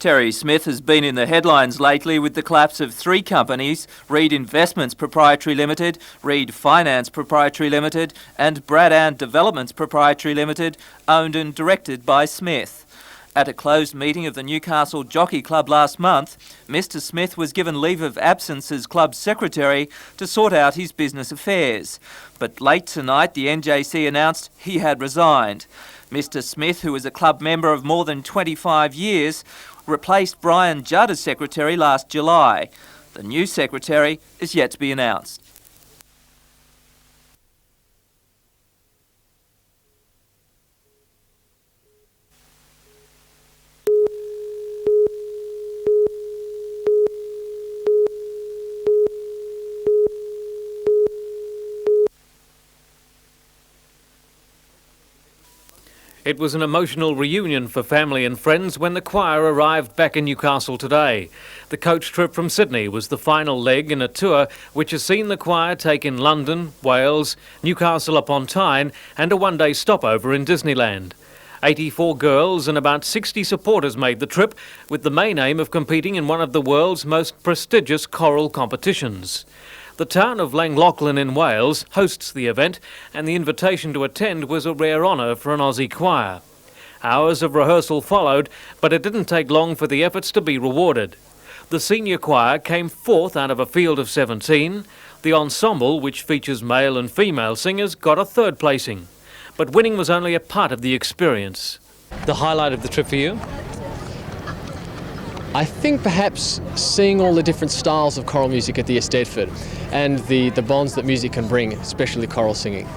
Terry Smith has been in the headlines lately with the collapse of three companies, Reed Investments Proprietary Limited, Reed Finance Proprietary Limited and Bradan Developments Proprietary Limited, owned and directed by Smith. At a closed meeting of the Newcastle Jockey Club last month, Mr Smith was given leave of absence as club secretary to sort out his business affairs. But late tonight, the NJC announced he had resigned. Mr Smith, who was a club member of more than 25 years, replaced Brian Judd as secretary last July. The new secretary is yet to be announced. It was an emotional reunion for family and friends when the choir arrived back in Newcastle today. The coach trip from Sydney was the final leg in a tour which has seen the choir take in London, Wales, Newcastle upon Tyne and a one-day stopover in Disneyland. 84 girls and about 60 supporters made the trip, with the main aim of competing in one of the world's most prestigious choral competitions. The town of Llangollen in Wales hosts the event, and the invitation to attend was a rare honour for an Aussie choir. Hours of rehearsal followed, but it didn't take long for the efforts to be rewarded. The senior choir came fourth out of a field of 17. The ensemble, which features male and female singers, got a third placing. But winning was only a part of the experience. The highlight of the trip for you? I think perhaps seeing all the different styles of choral music at the Eisteddfod and the bonds that music can bring, especially choral singing.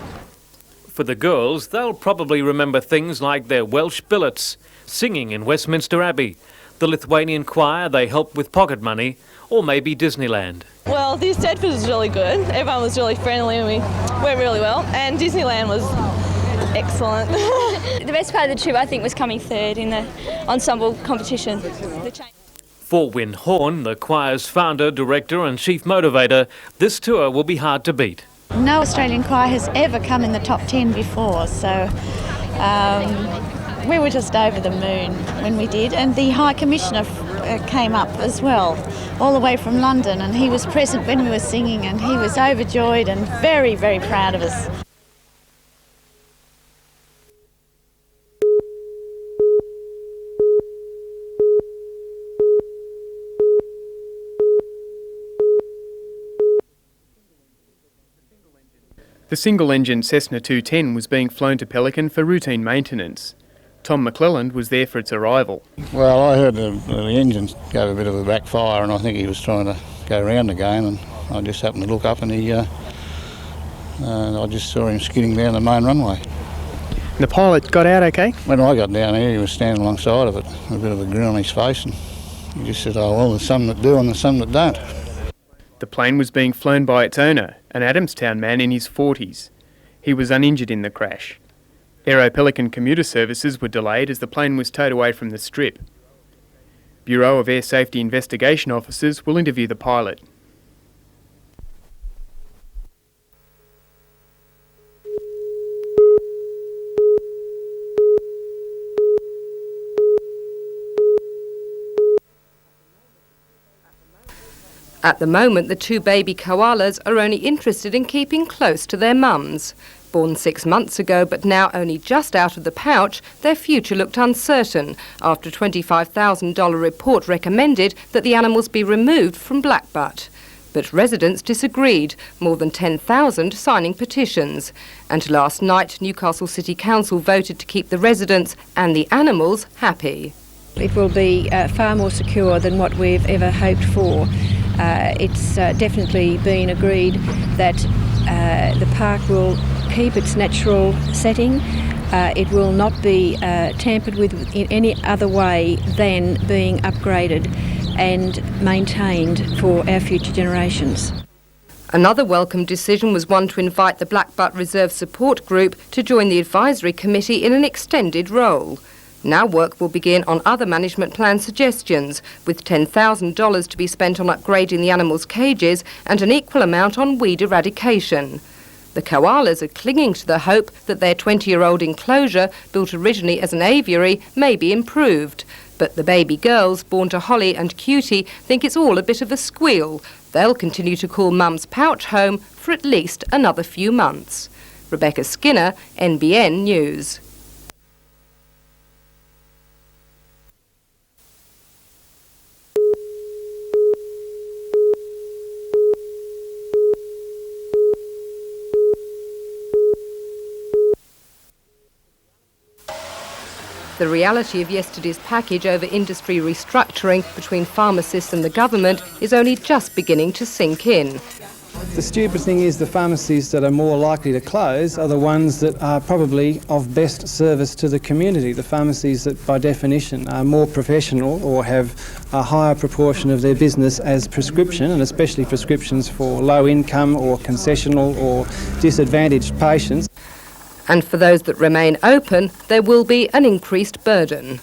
For the girls, they'll probably remember things like their Welsh billets, singing in Westminster Abbey, the Lithuanian choir they helped with pocket money, or maybe Disneyland. Well, the Eisteddfod was really good. Everyone was really friendly and we went really well. And Disneyland was excellent. The best part of the trip, I think, was coming third in the ensemble competition. For Wyn Horn, the choir's founder, director and chief motivator, this tour will be hard to beat. No Australian choir has ever come in the top 10 before, so we were just over the moon when we did. And the High Commissioner came up as well, all the way from London, and he was present when we were singing, and he was overjoyed and very, very proud of us. The single-engine Cessna 210 was being flown to Pelican for routine maintenance. Tom McClelland was there for its arrival. Well, I heard the engine gave a bit of a backfire and I think he was trying to go round again, and I just happened to look up and I just saw him skidding down the main runway. And the pilot got out okay? When I got down here, he was standing alongside of it, with a bit of a grin on his face, and he just said, "Oh, well, there's some that do and there's some that don't." The plane was being flown by its owner, an Adamstown man in his 40s. He was uninjured in the crash. Aero Pelican commuter services were delayed as the plane was towed away from the strip. Bureau of Air Safety Investigation officers will interview the pilot. At the moment, the two baby koalas are only interested in keeping close to their mums. Born 6 months ago, but now only just out of the pouch, their future looked uncertain after a $25,000 report recommended that the animals be removed from Blackbutt. But residents disagreed, more than 10,000 signing petitions. And last night, Newcastle City Council voted to keep the residents and the animals happy. It will be far more secure than what we've ever hoped for. It's definitely been agreed that the park will keep its natural setting. It will not be tampered with in any other way than being upgraded and maintained for our future generations. Another welcome decision was one to invite the Blackbutt Reserve Support Group to join the advisory committee in an extended role. Now work will begin on other management plan suggestions, with $10,000 to be spent on upgrading the animals' cages and an equal amount on weed eradication. The koalas are clinging to the hope that their 20-year-old enclosure, built originally as an aviary, may be improved. But the baby girls, born to Holly and Cutie, think it's all a bit of a squeal. They'll continue to call Mum's pouch home for at least another few months. Rebecca Skinner, NBN News. The reality of yesterday's package over industry restructuring between pharmacists and the government is only just beginning to sink in. The stupid thing is the pharmacies that are more likely to close are the ones that are probably of best service to the community. The pharmacies that by definition are more professional or have a higher proportion of their business as prescription, and especially prescriptions for low income or concessional or disadvantaged patients. And for those that remain open, there will be an increased burden.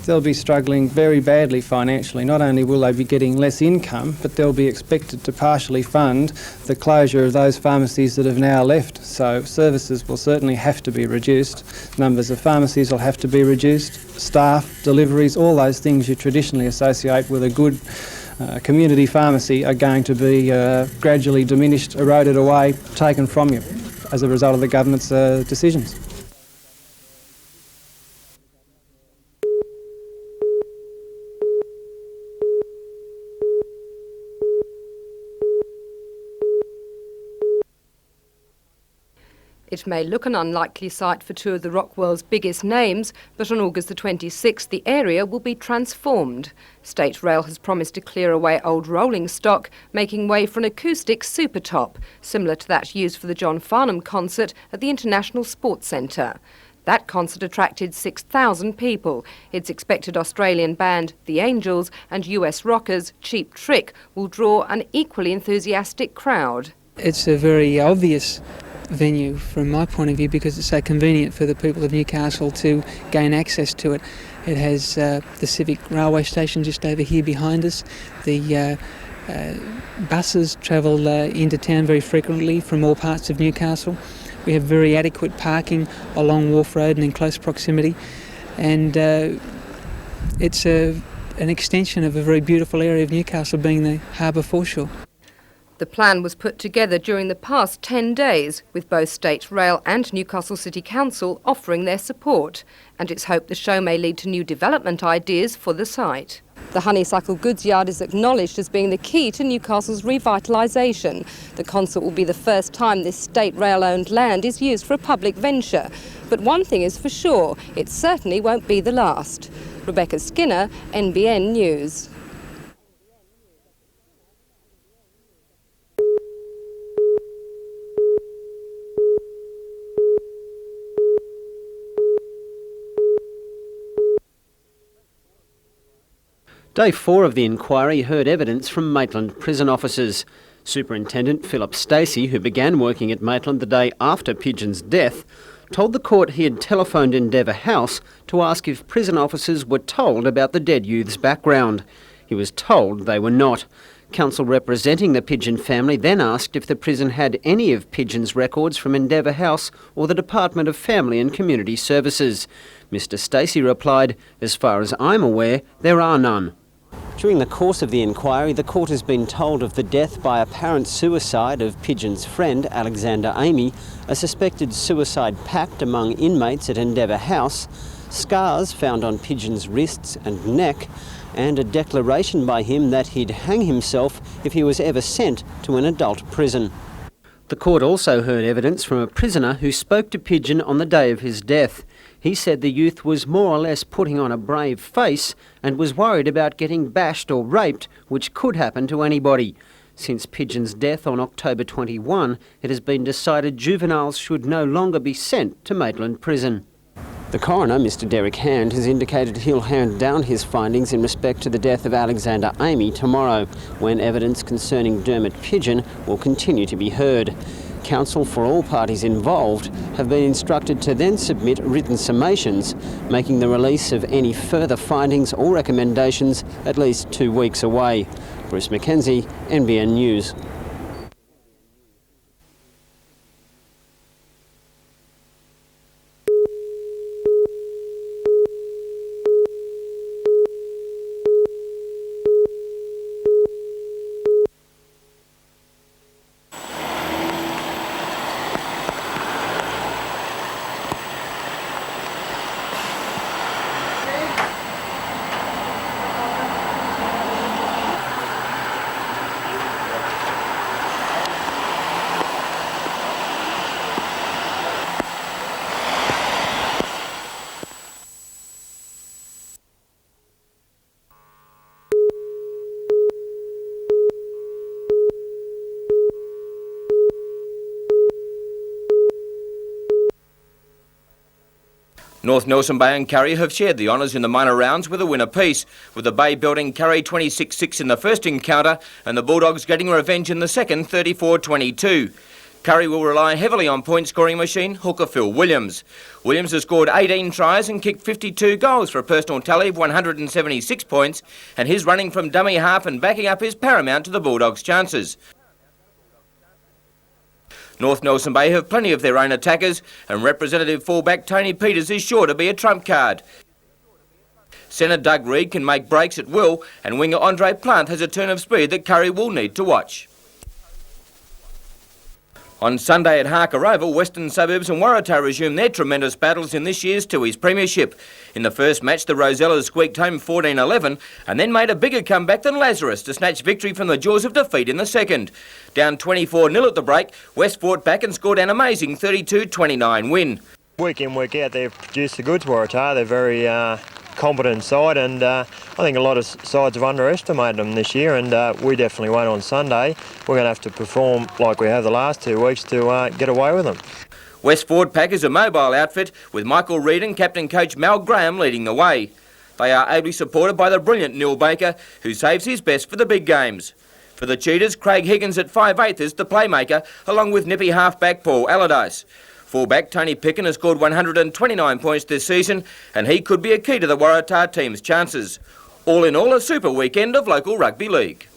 They'll be struggling very badly financially. Not only will they be getting less income, but they'll be expected to partially fund the closure of those pharmacies that have now left. So services will certainly have to be reduced. Numbers of pharmacies will have to be reduced. Staff, deliveries, all those things you traditionally associate with a good community pharmacy are going to be gradually diminished, eroded away, taken from you as a result of the government's decisions. It may look an unlikely site for two of the rock world's biggest names, but on August the 26th, the area will be transformed. State Rail has promised to clear away old rolling stock, making way for an acoustic super top, similar to that used for the John Farnham concert at the International Sports Centre. That concert attracted 6,000 people. Its expected Australian band, The Angels, and US rockers, Cheap Trick, will draw an equally enthusiastic crowd. It's a very obvious venue from my point of view because it's so convenient for the people of Newcastle to gain access to it. It has the Civic railway station just over here behind us. The buses travel into town very frequently from all parts of Newcastle. We have very adequate parking along Wharf Road and in close proximity, and it's an extension of a very beautiful area of Newcastle, being the harbour foreshore. The plan was put together during the past 10 days, with both State Rail and Newcastle City Council offering their support, and it's hoped the show may lead to new development ideas for the site. The Honeysuckle goods yard is acknowledged as being the key to Newcastle's revitalisation. The concert will be the first time this State Rail-owned land is used for a public venture. But one thing is for sure, it certainly won't be the last. Rebecca Skinner, NBN News. Day 4 of the inquiry heard evidence from Maitland prison officers. Superintendent Philip Stacey, who began working at Maitland the day after Pidgeon's death, told the court he had telephoned Endeavour House to ask if prison officers were told about the dead youth's background. He was told they were not. Counsel representing the Pidgeon family then asked if the prison had any of Pidgeon's records from Endeavour House or the Department of Family and Community Services. Mr Stacey replied, "As far as I'm aware, there are none." During the course of the inquiry, the court has been told of the death by apparent suicide of Pidgeon's friend, Alexander Amy, a suspected suicide pact among inmates at Endeavour House, scars found on Pidgeon's wrists and neck, and a declaration by him that he'd hang himself if he was ever sent to an adult prison. The court also heard evidence from a prisoner who spoke to Pidgeon on the day of his death. He said the youth was more or less putting on a brave face and was worried about getting bashed or raped, which could happen to anybody. Since Pidgeon's death on October 21, it has been decided juveniles should no longer be sent to Maitland Prison. The coroner, Mr Derek Hand, has indicated he'll hand down his findings in respect to the death of Alexander Amy tomorrow, when evidence concerning Dermot Pidgeon will continue to be heard. Counsel for all parties involved have been instructed to then submit written summations, making the release of any further findings or recommendations at least 2 weeks away. Bruce Mackenzie, NBN News. North Nelson Bay and Curry have shared the honours in the minor rounds with a win apiece, with the Bay belting Curry 26-6 in the first encounter and the Bulldogs getting revenge in the second 34-22. Curry will rely heavily on point-scoring machine hooker Phil Williams. Williams has scored 18 tries and kicked 52 goals for a personal tally of 176 points, and his running from dummy half and backing up is paramount to the Bulldogs' chances. North Nelson Bay have plenty of their own attackers, and representative fullback Tony Peters is sure to be a trump card. Centre Doug Reid can make breaks at will, and winger Andre Plant has a turn of speed that Curry will need to watch. On Sunday at Harker Oval, Western Suburbs and Waratah resume their tremendous battles in this year's Tooheys Premiership. In the first match, the Rosellas squeaked home 14-11 and then made a bigger comeback than Lazarus to snatch victory from the jaws of defeat in the second. Down 24-0 at the break, West fought back and scored an amazing 32-29 win. Week in, week out, they've produced the goods, Waratah. They're very competent side, and I think a lot of sides have underestimated them this year, and we definitely won't on Sunday. We're going to have to perform like we have the last 2 weeks to get away with them. West Ford Pack is a mobile outfit with Michael Reid and captain coach Mal Graham leading the way. They are ably supported by the brilliant Neil Baker, who saves his best for the big games. For the Cheetahs, Craig Higgins at 5/8 is the playmaker, along with nippy halfback Paul Allardyce. Fullback Tony Picken has scored 129 points this season, and he could be a key to the Waratah team's chances. All in all, a super weekend of local rugby league.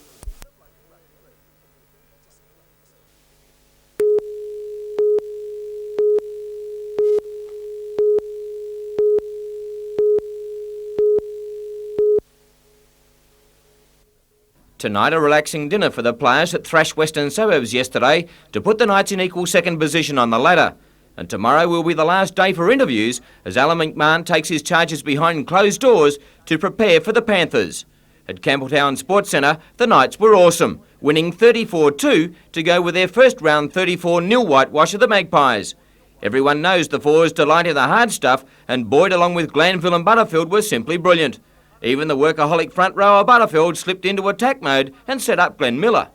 Tonight, a relaxing dinner for the players that thrashed Western Suburbs yesterday to put the Knights in equal second position on the ladder. And tomorrow will be the last day for interviews as Alan McMahon takes his charges behind closed doors to prepare for the Panthers. At Campbelltown Sports Centre, the Knights were awesome, winning 34-2 to go with their first round 34-0 whitewash of the Magpies. Everyone knows the Fours delight in the hard stuff, and Boyd along with Glanville and Butterfield were simply brilliant. Even the workaholic front rower Butterfield slipped into attack mode and set up Glenn Miller.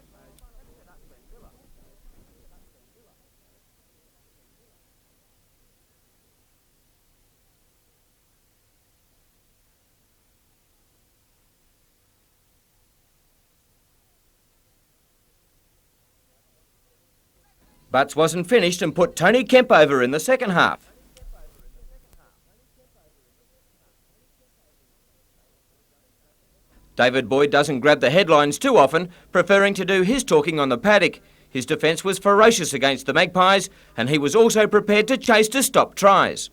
Butts wasn't finished and put Tony Kemp over in the second half. David Boyd doesn't grab the headlines too often, preferring to do his talking on the paddock. His defence was ferocious against the Magpies, and he was also prepared to chase to stop tries.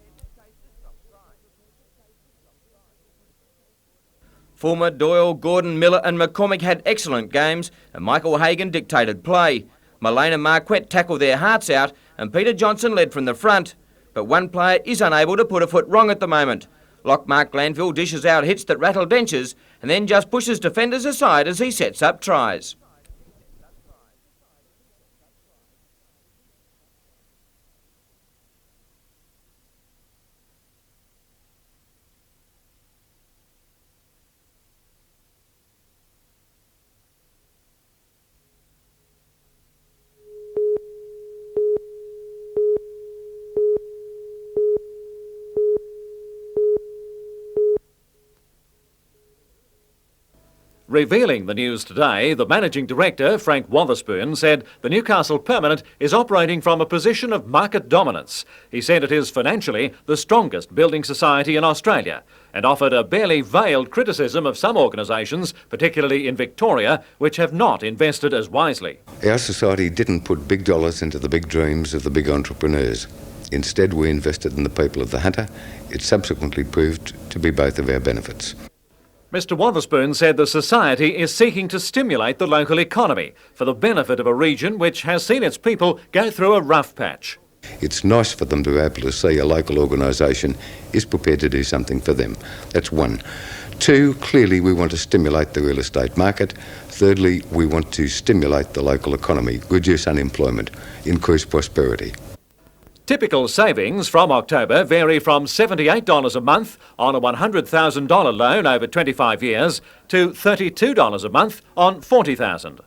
Fulmer, Doyle, Gordon, Miller and McCormick had excellent games, and Michael Hagan dictated play. Mullane and Marquette tackled their hearts out, and Peter Johnson led from the front. But one player is unable to put a foot wrong at the moment. Lock Mark Glanville dishes out hits that rattle dentures and then just pushes defenders aside as he sets up tries. Revealing the news today, the Managing Director, Frank Wotherspoon, said the Newcastle Permanent is operating from a position of market dominance. He said it is financially the strongest building society in Australia and offered a barely veiled criticism of some organisations, particularly in Victoria, which have not invested as wisely. Our society didn't put big dollars into the big dreams of the big entrepreneurs. Instead, we invested in the people of the Hunter. It subsequently proved to be both of our benefits. Mr Wotherspoon said the society is seeking to stimulate the local economy for the benefit of a region which has seen its people go through a rough patch. It's nice for them to be able to see a local organisation is prepared to do something for them. That's one. Two, clearly we want to stimulate the real estate market. Thirdly, we want to stimulate the local economy, reduce unemployment, increase prosperity. Typical savings from October vary from $78 a month on a $100,000 loan over 25 years to $32 a month on $40,000.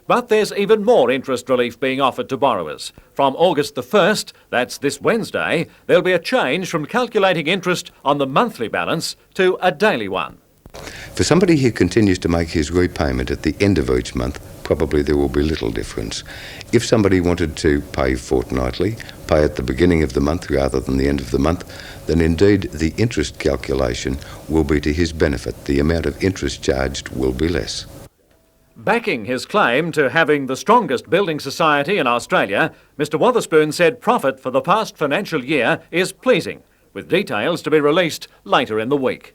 But there's even more interest relief being offered to borrowers. From August the 1st, that's this Wednesday, there'll be a change from calculating interest on the monthly balance to a daily one. For somebody who continues to make his repayment at the end of each month, probably there will be little difference. If somebody wanted to pay fortnightly, pay at the beginning of the month rather than the end of the month, then indeed the interest calculation will be to his benefit. The amount of interest charged will be less. Backing his claim to having the strongest building society in Australia, Mr Wotherspoon said profit for the past financial year is pleasing, with details to be released later in the week.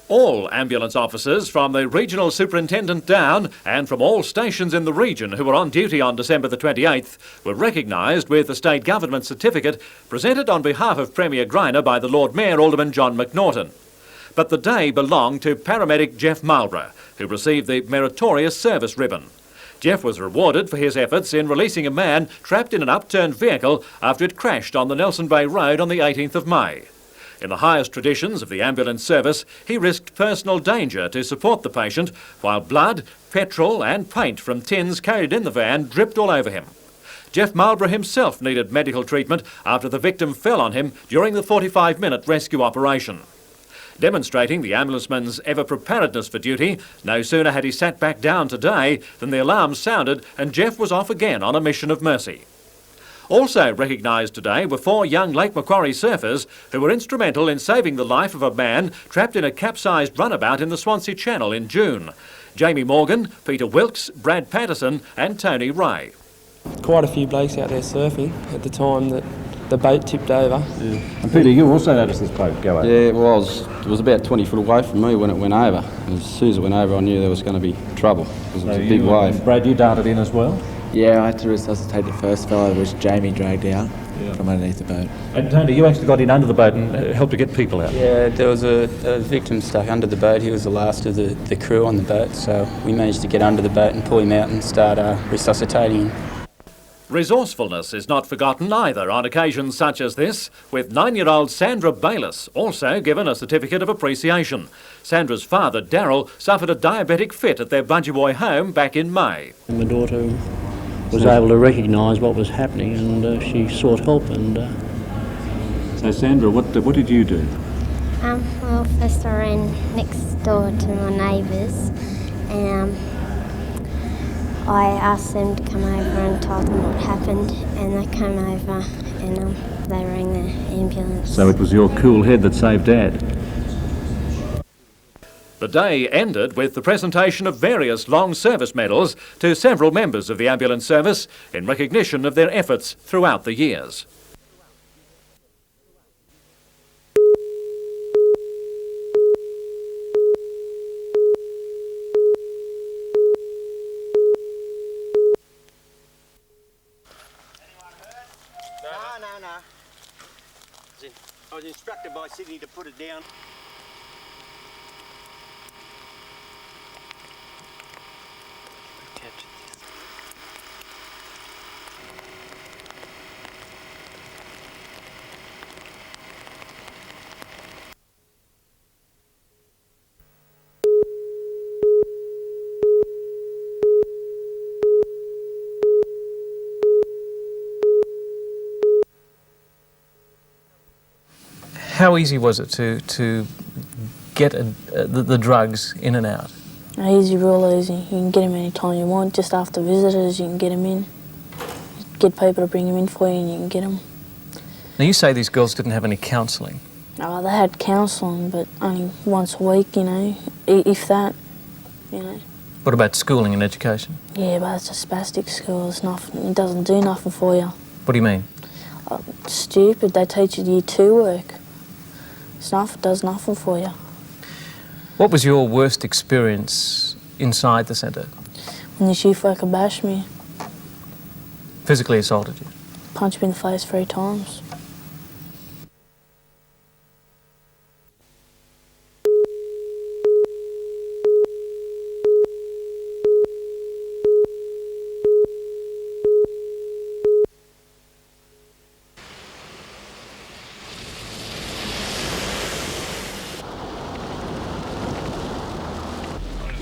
All ambulance officers from the Regional Superintendent down and from all stations in the region who were on duty on December the 28th were recognised with a state government certificate presented on behalf of Premier Greiner by the Lord Mayor Alderman John McNaughton. But the day belonged to paramedic Jeff Marlborough, who received the Meritorious Service Ribbon. Jeff was rewarded for his efforts in releasing a man trapped in an upturned vehicle after it crashed on the Nelson Bay Road on the 18th of May. In the highest traditions of the ambulance service, he risked personal danger to support the patient, while blood, petrol and paint from tins carried in the van dripped all over him. Jeff Marlborough himself needed medical treatment after the victim fell on him during the 45-minute rescue operation. Demonstrating the ambulanceman's ever-preparedness for duty, no sooner had he sat back down today than the alarm sounded and Jeff was off again on a mission of mercy. Also recognised today were 4 young Lake Macquarie surfers who were instrumental in saving the life of a man trapped in a capsized runabout in the Swansea Channel in June. Jamie Morgan, Peter Wilkes, Brad Patterson and Tony Ray. Quite a few blokes out there surfing at the time that the boat tipped over. Yeah. And Peter, you also noticed this boat go over? Yeah, it was about 20 foot away from me when it went over. And as soon as it went over, I knew there was going to be trouble because it was a big wave. Brad, you darted in as well? Yeah, I had to resuscitate the first fellow, which Jamie dragged out from underneath the boat. And Tony, you actually got in under the boat and helped to get people out? Yeah, there was a victim stuck under the boat. He was the last of the crew on the boat, so we managed to get under the boat and pull him out and start resuscitating him. Resourcefulness is not forgotten either on occasions such as this, with 9-year-old Sandra Bayliss also given a certificate of appreciation. Sandra's father, Darryl, suffered a diabetic fit at their Bungeeboy home back in May. My daughter was able to recognise what was happening and she sought help. And So Sandra, what did you do? Well, first I ran next door to my neighbours and I asked them to come over and told them what happened, and they came over and they rang the ambulance. So it was your cool head that saved Dad? The day ended with the presentation of various long service medals to several members of the ambulance service in recognition of their efforts throughout the years. I was instructed by Sydney to put it down. How easy was it to get the drugs in and out? Easy, real easy. You can get them anytime you want. Just after visitors, you can get them in. Get people to bring them in for you and you can get them. Now you say these girls didn't have any counselling. Oh, they had counselling, but only once a week, you know, if that, you know. What about schooling and education? Yeah, but it's a spastic school. It's nothing. It doesn't do nothing for you. What do you mean? Stupid. They teach you Year 2 work. It does nothing for you. What was your worst experience inside the centre? When the chief worker bashed me. Physically assaulted you? Punched me in the face 3 times.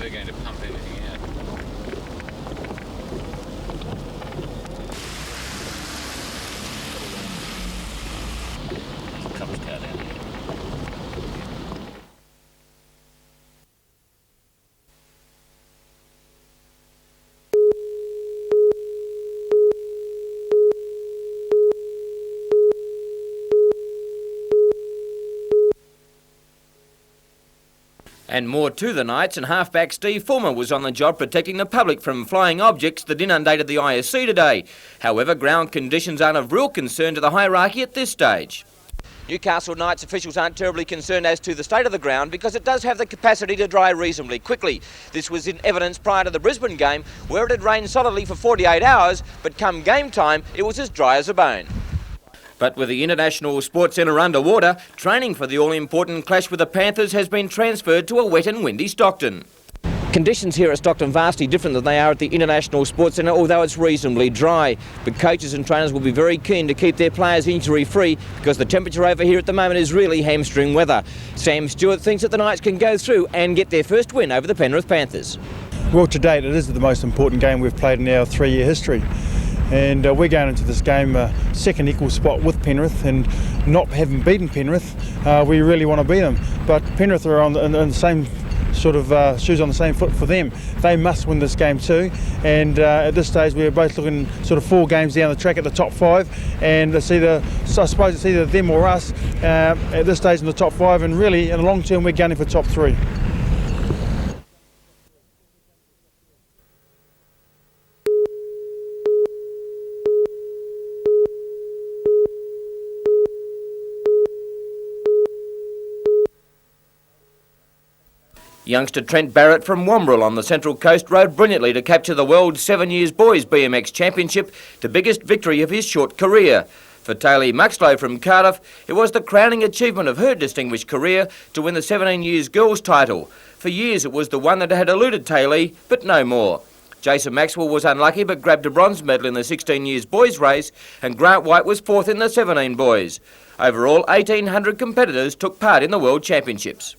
never going to pump anything out. There's a cop's car down here. And more to the Knights, and halfback Steve Fulmer was on the job protecting the public from flying objects that inundated the ISC today. However, ground conditions aren't of real concern to the hierarchy at this stage. Newcastle Knights officials aren't terribly concerned as to the state of the ground because it does have the capacity to dry reasonably quickly. This was in evidence prior to the Brisbane game, where it had rained solidly for 48 hours, but come game time, it was as dry as a bone. But with the International Sports Centre underwater, training for the all-important clash with the Panthers has been transferred to a wet and windy Stockton. Conditions here at Stockton vastly different than they are at the International Sports Centre, although it's reasonably dry. But coaches and trainers will be very keen to keep their players injury-free because the temperature over here at the moment is really hamstring weather. Sam Stewart thinks that the Knights can go through and get their first win over the Penrith Panthers. Well, to date, it is the most important game we've played in our 3-year history. And we're going into this game second equal spot with Penrith, and not having beaten Penrith, we really want to beat them. But Penrith are on the same sort of shoes on the same foot for them. They must win this game too, and at this stage we're both looking sort of 4 games down the track at the top 5, and I suppose it's either them or us at this stage in the top 5, and really in the long term we're gunning for top 3. Youngster Trent Barrett from Wombrel on the Central Coast rode brilliantly to capture the World 7 Years Boys BMX Championship, the biggest victory of his short career. For Taylor Muxlow from Cardiff, it was the crowning achievement of her distinguished career to win the 17 Years Girls title. For years it was the one that had eluded Taylor, but no more. Jason Maxwell was unlucky but grabbed a bronze medal in the 16 Years Boys race, and Grant White was 4th in the 17 Boys. Overall, 1,800 competitors took part in the World Championships.